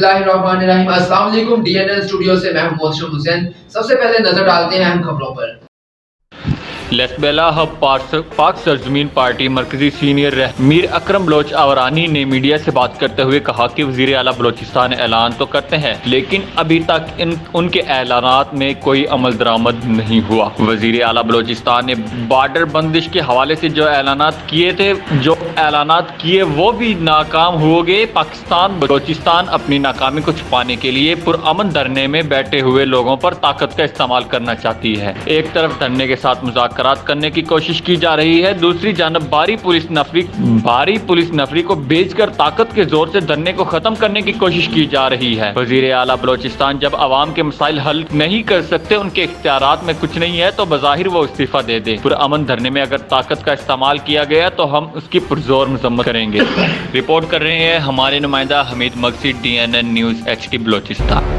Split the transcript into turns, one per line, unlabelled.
बिस्मिल्लाहिर्रहमानिर्रहीम। अस्सलाम वालेकुम। DNN स्टूडियो से मैं मोहम्मद हुसैन। सबसे पहले नजर डालते हैं अहम खबरों पर।
लसबेला हब पाक सरजमीन पार्टी मरकजी सीनियर मीर अकरम बलोच आवरानी ने मीडिया से बात करते हुए कहा कि वज़ीर आला बलोचिस्तान ऐलान तो करते हैं लेकिन अभी तक उनके ऐलानात में कोई अमल दरामद नहीं हुआ। वज़ीर आला बलोचिस्तान ने बॉर्डर बंदिश के हवाले से जो ऐलानात किए वो भी नाकाम हो गए। पाकिस्तान बलोचिस्तान अपनी नाकामी को छुपाने के लिए पुरअमन धरने में बैठे हुए लोगों पर ताकत का इस्तेमाल करना चाहती है। एक तरफ धरने के साथ मुज़ाकरात करने की कोशिश की जा रही है, दूसरी जानब भारी पुलिस नफरी को भेजकर ताकत के जोर से धरने को खत्म करने की कोशिश की जा रही है। वज़ीर आला बलोचिस्तान जब अवाम के मसाइल हल नहीं कर सकते, उनके इख्तियारात में कुछ नहीं है तो बज़ाहिर वो इस्तीफा दे दे। पुरअमन धरने में अगर ताकत का इस्तेमाल किया गया तो हम उसकी पुरजोर मजम्मत करेंगे। रिपोर्ट कर रहे हैं हमारे नुमाइंदा Hamid Magsi, DNN news HD Balochistan.